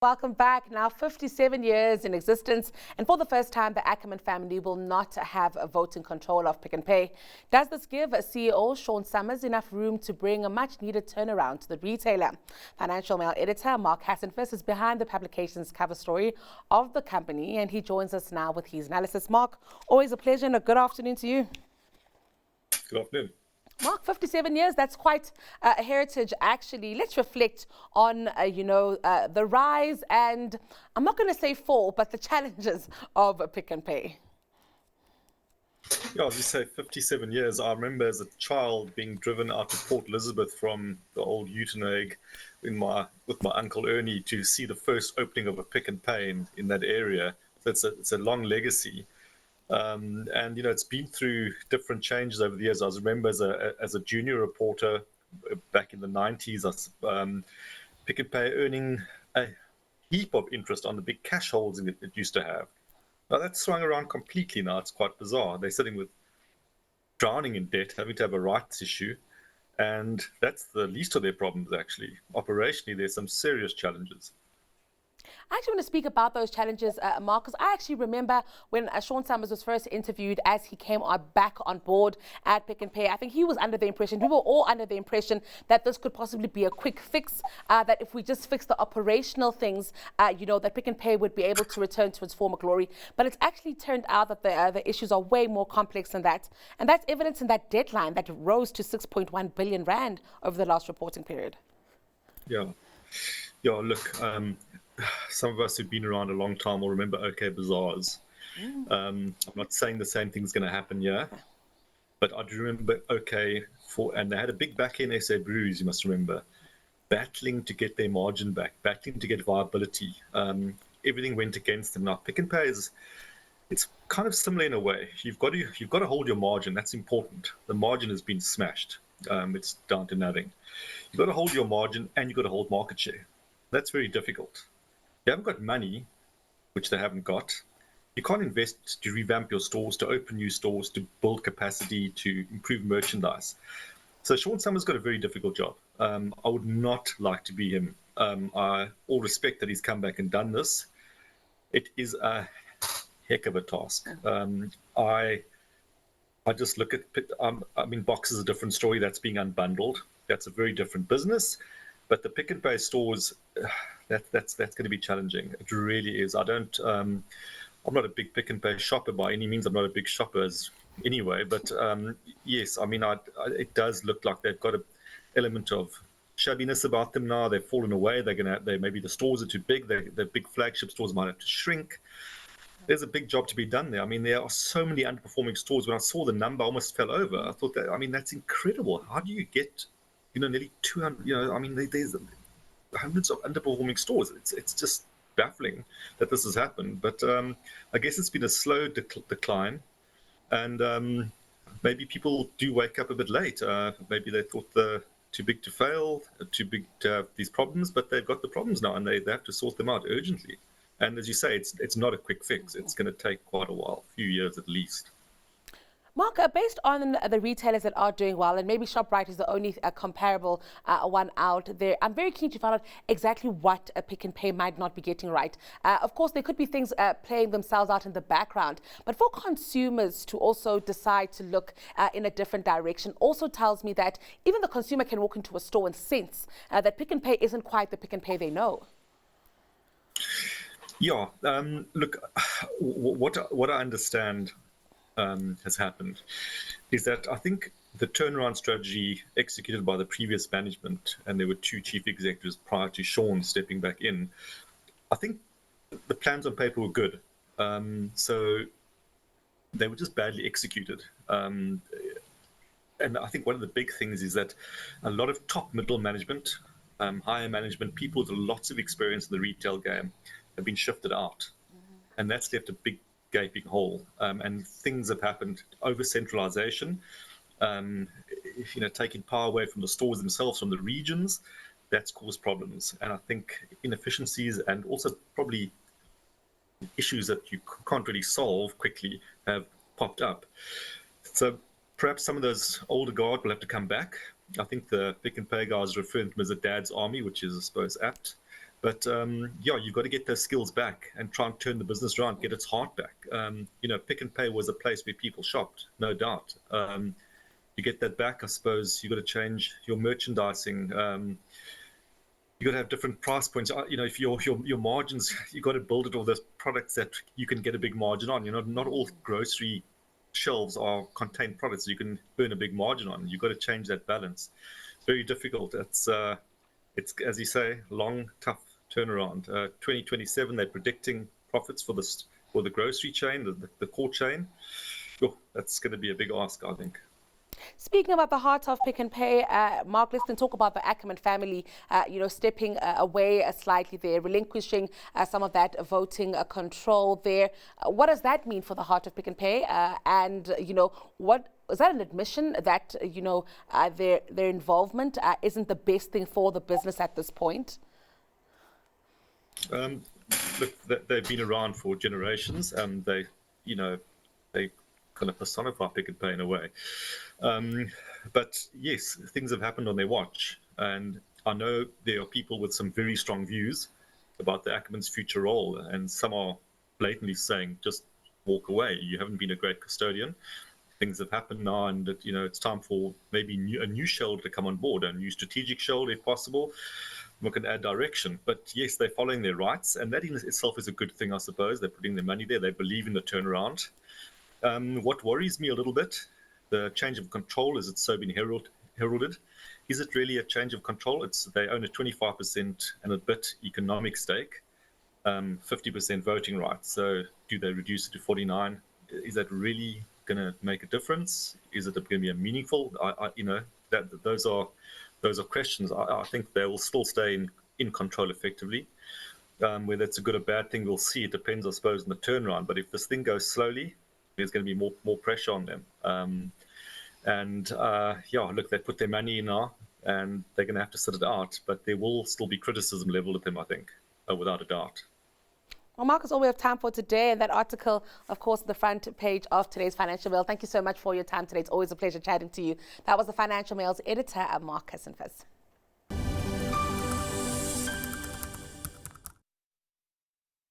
Welcome back. Now 57 years in existence, and for the first time, the Ackermans family will not have a voting control of Pick n Pay. Does this give CEO Sean Summers enough room to bring a much-needed turnaround to the retailer? Financial Mail editor Marc Hasenfuss is behind the publication's cover story of the company, and he joins us now with his analysis. Marc, always a pleasure and a good afternoon to you. Good afternoon. Marc, 57 years, that's quite a heritage, actually. Let's reflect on, the rise and, I'm not going to say fall, but the challenges of Pick n Pay. Yeah, as you say, 57 years. I remember as a child being driven out to Port Elizabeth from the old Uitenhage with my Uncle Ernie to see the first opening of a Pick n Pay in that area. So it's a long legacy. And it's been through different changes over the years. I remember as a junior reporter back in the 90s, Pick n Pay earning a heap of interest on the big cash holdings it used to have. Now that's swung around completely now. It's quite bizarre. They're sitting with drowning in debt, having to have a rights issue, and that's the least of their problems, actually. Operationally, there's some serious challenges. I actually want to speak about those challenges, Marc, because I actually remember when Sean Summers was first interviewed as he came back on board at Pick n Pay. I think he was under the impression, we were all under the impression that this could possibly be a quick fix, that if we just fix the operational things, that Pick n Pay would be able to return to its former glory. But it's actually turned out that the issues are way more complex than that. And that's evidence in that deadline that rose to 6.1 billion rand over the last reporting period. Yeah, look, some of us who've been around a long time will remember OK Bazaars. I'm not saying the same thing's going to happen here, but I do remember OK, and they had a big back in SA Brews, you must remember, battling to get their margin back, battling to get viability. Everything went against them. Now, Pick n Pay it's kind of similar in a way. You've got to hold your margin. That's important. The margin has been smashed. It's down to nothing. You've got to hold your margin and you've got to hold market share. That's very difficult. You haven't got money, which they haven't got. You can't invest to revamp your stores, to open new stores, to build capacity, to improve merchandise. So Sean Summers got a very difficult job. I would not like to be him. I all respect that he's come back and done this. It is a heck of a task. I just look at, Box is a different story. That's being unbundled. That's a very different business. But the Pick n Pay stores, that's going to be challenging. It really is. I'm not a big Pick n Pay shopper by any means. I'm not a big shopper anyway. But yes, it does look like they've got an element of shabbiness about them now. They've fallen away. Maybe the stores are too big. The big flagship stores might have to shrink. There's a big job to be done there. There are so many underperforming stores. When I saw the number, I almost fell over. I thought that's incredible. How do you get nearly 200, there's hundreds of underperforming stores. It's just baffling that this has happened. But I guess it's been a slow decline. And maybe people do wake up a bit late. Maybe they thought they're too big to fail, too big to have these problems, but they've got the problems now and they have to sort them out urgently. And as you say, it's not a quick fix. It's going to take quite a while, a few years at least. Marc, based on the retailers that are doing well, and maybe ShopRite is the only comparable one out there, I'm very keen to find out exactly what a Pick n Pay might not be getting right. Of course, there could be things playing themselves out in the background, but for consumers to also decide to look in a different direction also tells me that even the consumer can walk into a store and sense that Pick n Pay isn't quite the Pick n Pay they know. Yeah, look, what I understand has happened is that I think the turnaround strategy executed by the previous management, and there were two chief executives prior to Sean stepping back in, I think the plans on paper were good. So they were just badly executed. And I think one of the big things is that a lot of top middle management, higher management, people with lots of experience in the retail game have been shifted out. And that's left a big gaping hole, and things have happened. Over centralization, taking power away from the stores themselves, from the regions, that's caused problems. And I think inefficiencies and also probably issues that you can't really solve quickly have popped up. So perhaps some of those older guard will have to come back. I think the Pick n Pay guys refer to them as a dad's army, which is, I suppose, apt. But yeah, you've got to get those skills back and try and turn the business around, get its heart back. Pick and Pay was a place where people shopped, no doubt. To get that back, I suppose you've got to change your merchandising. You've got to have different price points. If your margins, you've got to build it all those products that you can get a big margin on. Not all grocery shelves are contained products you can earn a big margin on. You've got to change that balance. It's very difficult. It's as you say, long, tough turnaround. 2027, they're predicting profits for the grocery chain, the core chain. Oh, that's going to be a big ask, I think. Speaking about the heart of Pick and Pay, Mark, let's talk about the Ackermans family, stepping away slightly there, relinquishing some of that voting control there. What does that mean for the heart of Pick and Pay? What is that an admission that, their involvement isn't the best thing for the business at this point? Look, they've been around for generations. They kind of personify Pick and Pay in a way. But yes, things have happened on their watch. And I know there are people with some very strong views about the Ackermans' future role. And some are blatantly saying, just walk away. You haven't been a great custodian. Things have happened now, and it's time for maybe a new shareholder to come on board, a new strategic shareholder if possible. We can add direction. But yes, they're following their rights. And that in itself is a good thing, I suppose. They're putting their money there. They believe in the turnaround. What worries me a little bit, the change of control, as it's so been heralded. Is it really a change of control? They own a 25% and a bit economic stake, 50% voting rights. So do they reduce it to 49? Is that really going to make a difference? Is it going to be a meaningful? Those are questions. I think they will still stay in control effectively. Whether it's a good or bad thing, we'll see. It depends, I suppose, on the turnaround. But if this thing goes slowly, there's going to be more pressure on them. Look, they put their money in now, and they're going to have to sit it out. But there will still be criticism leveled at them, I think, without a doubt. Well, Marcus, all we have time for today, and that article, of course, the front page of today's Financial Mail. Thank you so much for your time today. It's always a pleasure chatting to you. That was the Financial Mail's editor, Marc Hasenfuss.